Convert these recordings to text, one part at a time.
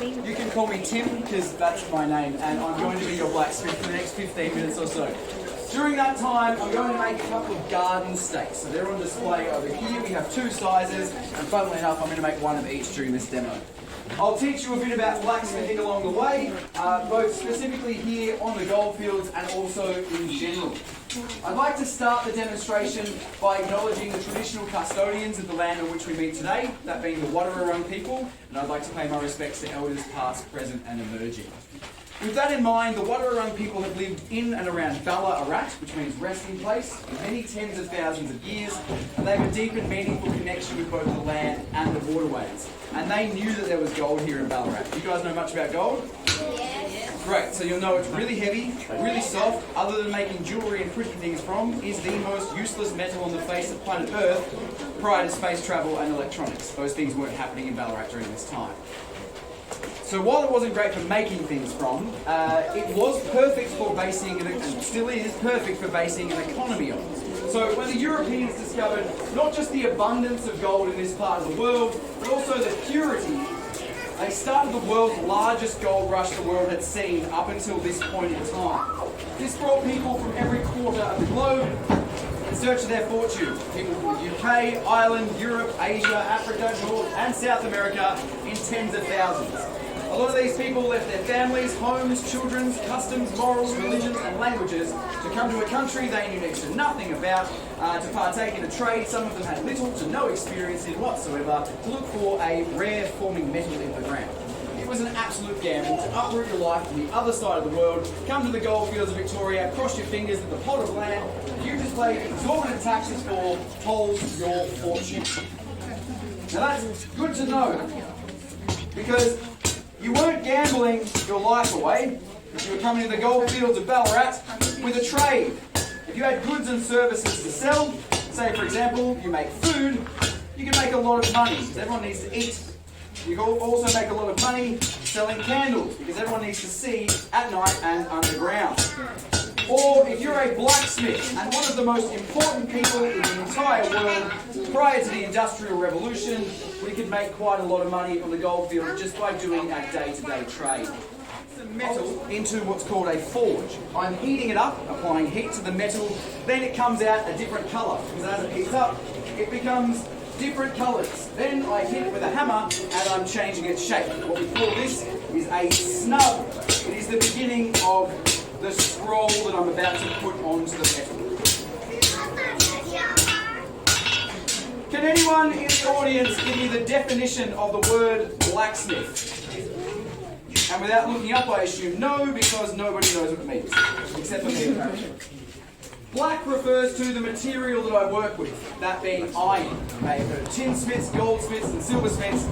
You can call me Tim because that's my name, and I'm going to be your blacksmith for the next 15 minutes or so. During that time, I'm going to make a couple of garden stakes. So they're on display over here. We have two sizes, and funnily enough, I'm going to make one of each during this demo. I'll teach you a bit about blacksmithing along the way, both specifically here on the goldfields and also in general. I'd like to start the demonstration by acknowledging the traditional custodians of the land on which we meet today, that being the Wadawurrung people, and I'd like to pay my respects to elders past, present and emerging. With that in mind, the Wadawurrung people have lived in and around Ballarat, which means resting place, for many tens of thousands of years, and they have a deep and meaningful connection with both the land and the waterways. And they knew that there was gold here in Ballarat. Do you guys know much about gold? Yes. Great, so you'll know it's really heavy, really soft, other than making jewellery and pretty things from, is the most useless metal on the face of planet Earth prior to space travel and electronics. Those things weren't happening in Ballarat during this time. So while it wasn't great for making things from, it was perfect for basing, and still is perfect for basing an economy on. So when the Europeans discovered not just the abundance of gold in this part of the world, but also the purity, they started the world's largest gold rush the world had seen up until this point in time. This brought people from every quarter of the globe in search of their fortune. People from the UK, Ireland, Europe, Asia, Africa, North and South America in tens of thousands. A lot of these people left their families, homes, children, customs, morals, religions and languages to come to a country they knew next to nothing about, to partake in a trade some of them had little to no experience in whatsoever, to look for a rare forming metal in the ground. It was an absolute gamble to uproot your life from the other side of the world, come to the goldfields of Victoria, cross your fingers at the pot of land you just paid exorbitant taxes for, hold your fortune. Now that's good to know, because you weren't gambling your life away if you were coming to the goldfields of Ballarat with a trade. If you had goods and services to sell, say for example, you make food, you can make a lot of money because everyone needs to eat. You can also make a lot of money selling candles because everyone needs to see at night and underground. Or if you're a blacksmith and one of the most important people in the entire world, prior to the Industrial Revolution, we could make quite a lot of money on the goldfield just by doing our day-to-day trade. Some metal into what's called a forge. I'm heating it up, applying heat to the metal, then it comes out a different colour, because as it heats up, it becomes different colours. Then I hit it with a hammer and I'm changing its shape. What we call this is a snub. It is the beginning of the scroll that I'm about to put onto the metal. Can anyone in the audience give me the definition of the word blacksmith? And without looking up, I assume no, because nobody knows what it means, except for me apparently. Black refers to the material that I work with, that being iron. You may have heard of tinsmiths, goldsmiths and silversmiths.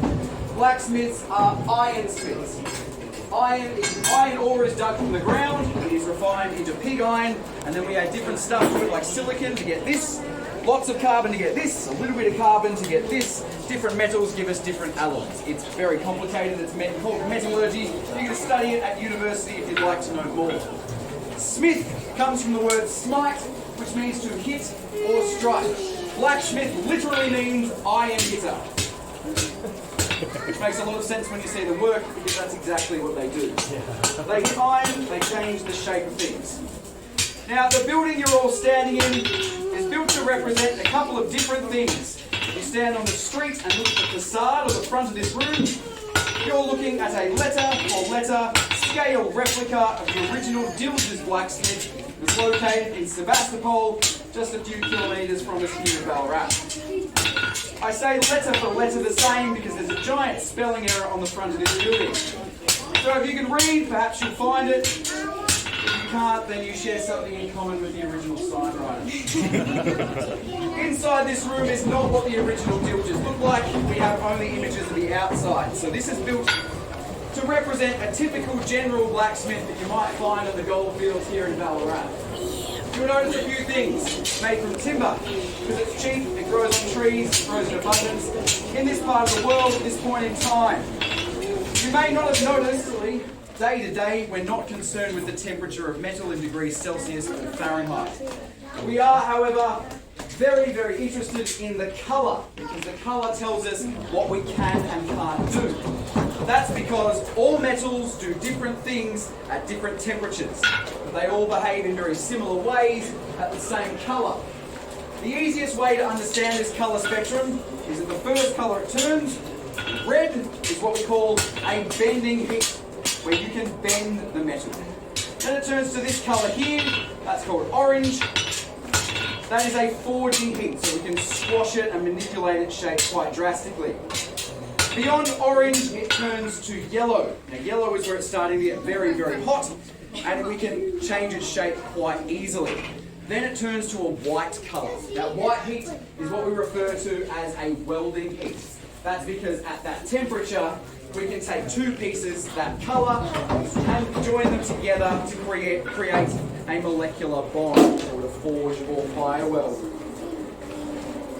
Blacksmiths are ironsmiths. Iron ore is dug from the ground, it is refined into pig iron, and then we add different stuff to it like silicon to get this, lots of carbon to get this, a little bit of carbon to get this, different metals give us different alloys. It's very complicated, it's called metallurgy. You can study it at university if you'd like to know more. Smith comes from the word smite, which means to hit or strike. Blacksmith literally means iron hitter. Which makes a lot of sense when you see the work, because that's exactly what they do. They hit iron, they change the shape of things. Now, the building you're all standing in is built to represent a couple of different things. You stand on the street and look at the facade or the front of this room, you're looking at a letter scale replica of the original Dilges blacksmith. It's located in Sebastopol, just a few kilometres from us here in Ballarat. I say letter for letter the same because there's a giant spelling error on the front of this building. So if you can read, perhaps you'll find it. If you can't, then you share something in common with the original sign writer. Inside this room is not what the original Dilges look like. We have only images of the outside. So this is built to represent a typical general blacksmith that you might find on the goldfields here in Ballarat. You'll notice a few things. It's made from timber, because it's cheap, it grows on trees, it grows in abundance. In this part of the world at this point in time, you may not have noticed, day to day, we're not concerned with the temperature of metal in degrees Celsius or Fahrenheit. We are, however, very, very interested in the colour, because the colour tells us what we can and can't do. That's because all metals do different things at different temperatures, but they all behave in very similar ways at the same colour. The easiest way to understand this colour spectrum is that the first colour it turns, red, is what we call a bending heat, where you can bend the metal. Then it turns to this colour here, that's called orange. That is a forging heat, so we can squash it and manipulate its shape quite drastically. Beyond orange, it turns to yellow. Now yellow is where it's starting to get very, very hot, and we can change its shape quite easily. Then it turns to a white colour. Now white heat is what we refer to as a welding heat. That's because at that temperature, we can take two pieces that colour and join them together to create a molecular bond called a forge or fire weld.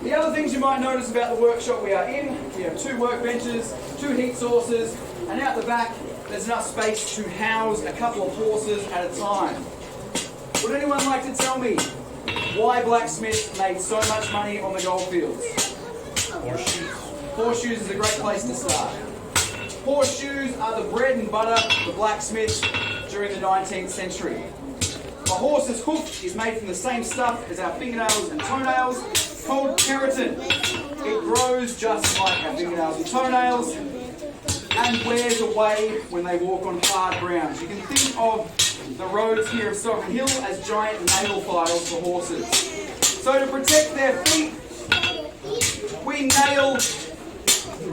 The other things you might notice about the workshop we are in, we have 2 workbenches, 2 heat sources, and out the back there's enough space to house a couple of horses at a time. Would anyone like to tell me why blacksmiths made so much money on the goldfields? Horseshoes. Horseshoes is a great place to start. Horseshoes are the bread and butter of the blacksmiths during the 19th century. A horse's hoof is made from the same stuff as our fingernails and toenails, called keratin. It grows just like our fingernails and toenails and wears away when they walk on hard ground. You can think of the roads here of Stockton Hill as giant nail files for horses. So to protect their feet, we nail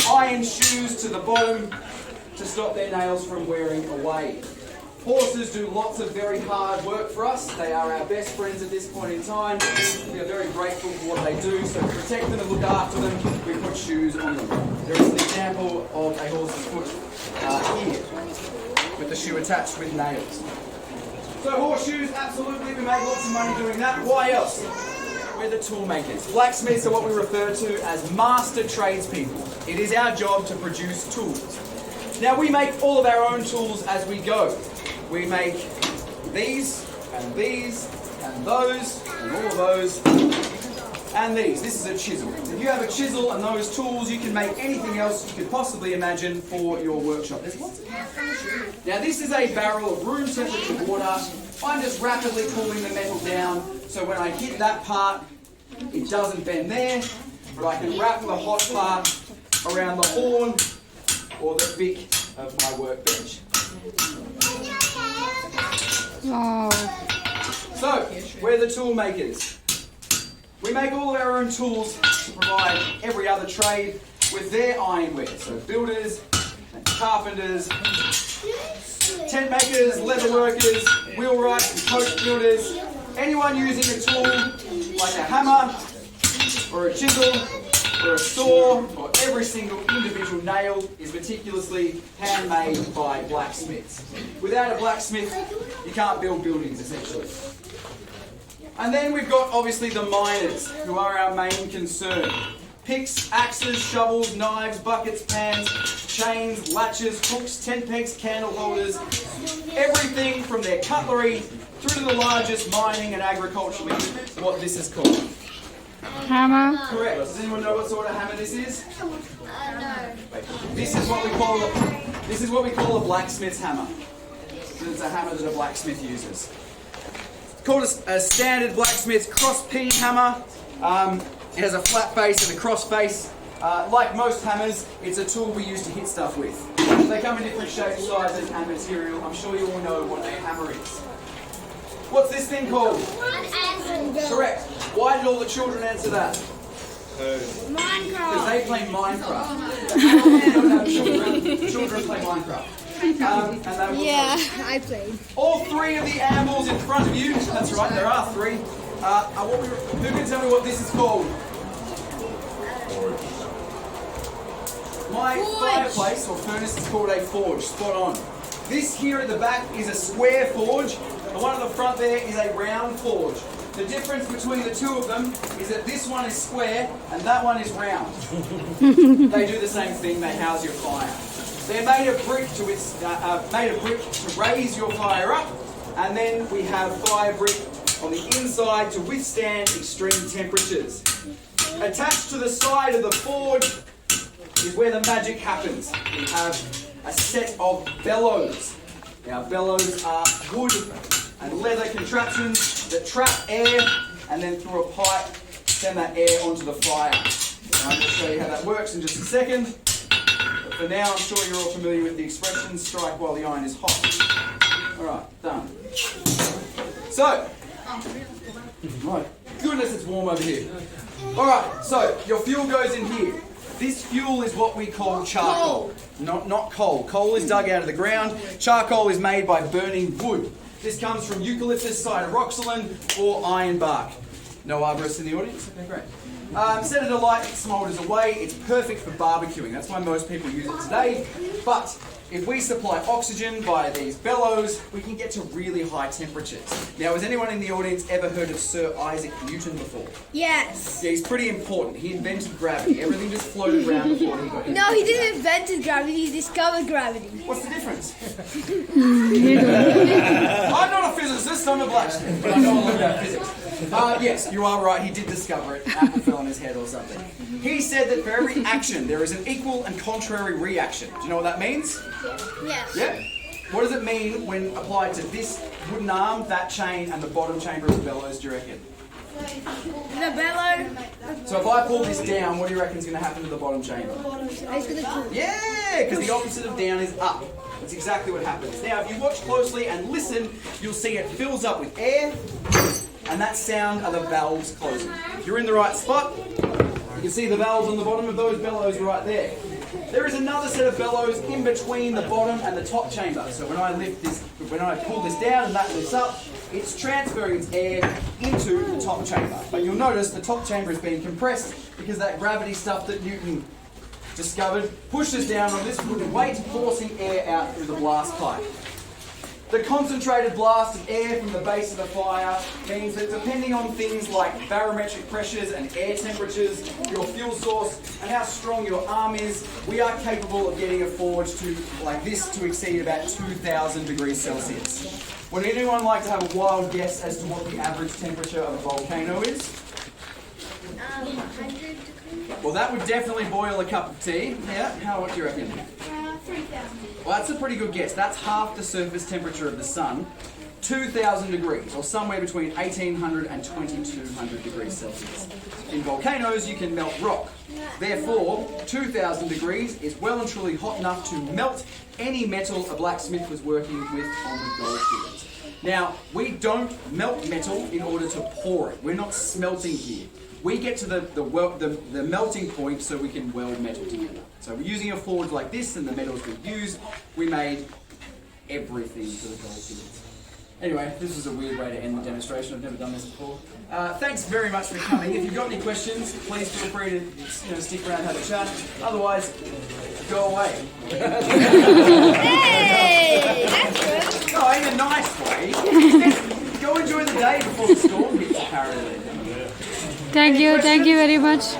iron shoes to the bottom to stop their nails from wearing away. Horses do lots of very hard work for us. They are our best friends at this point in time. We are very grateful for what they do. So to protect them and look after them, we put shoes on them. There is an example of a horse's foot here, with the shoe attached with nails. So horseshoes, absolutely, we make lots of money doing that. Why else? We're the tool makers. Blacksmiths are what we refer to as master tradespeople. It is our job to produce tools. Now we make all of our own tools as we go. We make these, and these, and those, and all of those, and these. This is a chisel. If you have a chisel and those tools, you can make anything else you could possibly imagine for your workshop. There's lots of Now this is a barrel of room temperature water. I'm just rapidly cooling the metal down, so when I hit that part, it doesn't bend there, but I can wrap the hot part around the horn or the bick of my workbench. Wow. So, we're the tool makers. We make all of our own tools to provide every other trade with their ironware. So builders, carpenters, tent makers, leather workers, wheelwrights and coach builders, anyone using a tool like a hammer or a chisel or a saw, or every single individual nail is meticulously handmade by blacksmiths. Without a blacksmith, you can't build buildings, essentially. And then we've got, obviously, the miners, who are our main concern. Picks, axes, shovels, knives, buckets, pans, chains, latches, hooks, tent pegs, candle holders, everything from their cutlery through to the largest mining and agriculturally, what this is called. Hammer. Correct. Does anyone know what sort of hammer this is? No. This is what we call a blacksmith's hammer. So it's a hammer that a blacksmith uses. It's called a standard blacksmith's cross peen hammer. It has a flat face and a cross face. Like most hammers, it's a tool we use to hit stuff with. They come in different shapes, sizes, and material. I'm sure you all know what a hammer is. What's this thing called? Correct. Why did all the children answer that? Because they play Minecraft. Children play Minecraft. And they Yeah, I played. all 3 of the animals in front of you, that's right, there are 3, who can tell me what this is called? My fireplace or furnace is called a forge, spot on. This here at the back is a square forge, the one at the front there is a round forge. The difference between the two of them is that this one is square and that one is round. They do the same thing, they house your fire. They're made of brick to raise your fire up, and then we have fire brick on the inside to withstand extreme temperatures. Attached to the side of the forge is where the magic happens. We have a set of bellows. Now, bellows are wood and leather contraptions that trap air and then through a pipe send that air onto the fire. And I'm going to show you how that works in just a second. But for now, I'm sure you're all familiar with the expression, strike while the iron is hot. Alright, done. So, my goodness, it's warm over here. Alright, so your fuel goes in here. This fuel is what we call charcoal, not coal. Coal is dug out of the ground. Charcoal is made by burning wood. This comes from eucalyptus, cytiroxylin, or iron bark. No arborists in the audience? Okay, great. Set it alight, it smoulders away. It's perfect for barbecuing. That's why most people use it today. But if we supply oxygen via these bellows, we can get to really high temperatures. Now, has anyone in the audience ever heard of Sir Isaac Newton before? Yes. Yeah, he's pretty important. He invented gravity. Everything just floated around before he got No, he didn't invent gravity, he discovered gravity. What's the difference? I'm not a physicist, I'm a blacksmith, but I know a lot about physics. Yes, you are right, he did discover it. Apple fell on his head or something. He said that for every action, there is an equal and contrary reaction. Do you know what that means? Yes. Yeah? What does it mean when applied to this wooden arm, that chain, and the bottom chamber of the bellows, do you reckon? The bellow. So if I pull this down, what do you reckon is going to happen to the bottom chamber? It's gonna cool. Yeah, because the opposite of down is up. That's exactly what happens. Now, if you watch closely and listen, you'll see it fills up with air, and that sound are the valves closing. If you're in the right spot, you can see the valves on the bottom of those bellows right there. There is another set of bellows in between the bottom and the top chamber. So when I pull this down and that lifts up, it's transferring its air into the top chamber. But you'll notice the top chamber is being compressed because that gravity stuff that Newton discovered pushes down on this wooden weight, forcing air out through the blast pipe. The concentrated blast of air from the base of the fire means that depending on things like barometric pressures and air temperatures, your fuel source, and how strong your arm is, we are capable of getting a forge like this to exceed about 2,000 degrees Celsius. Would anyone like to have a wild guess as to what the average temperature of a volcano is? 100 degrees. Well, that would definitely boil a cup of tea. Yeah, what do you reckon? 3,000. Well, that's a pretty good guess. That's half the surface temperature of the sun, 2,000 degrees, or somewhere between 1,800 and 2,200 degrees Celsius. In volcanoes, you can melt rock. Therefore, 2,000 degrees is well and truly hot enough to melt any metal a blacksmith was working with on the gold fields. Now, we don't melt metal in order to pour it. We're not smelting here. We get to the melting point so we can weld metal together. So we're using a forge like this, and the metals we use, we made everything for the gold fields. Anyway, this was a weird way to end the demonstration. I've never done this before. Thanks very much for coming. If you've got any questions, please feel free to stick around and have a chat. Otherwise, go away. Hey, that's good. No, in a nice way. Go enjoy the day before the storm hits, apparently. Thank you very much.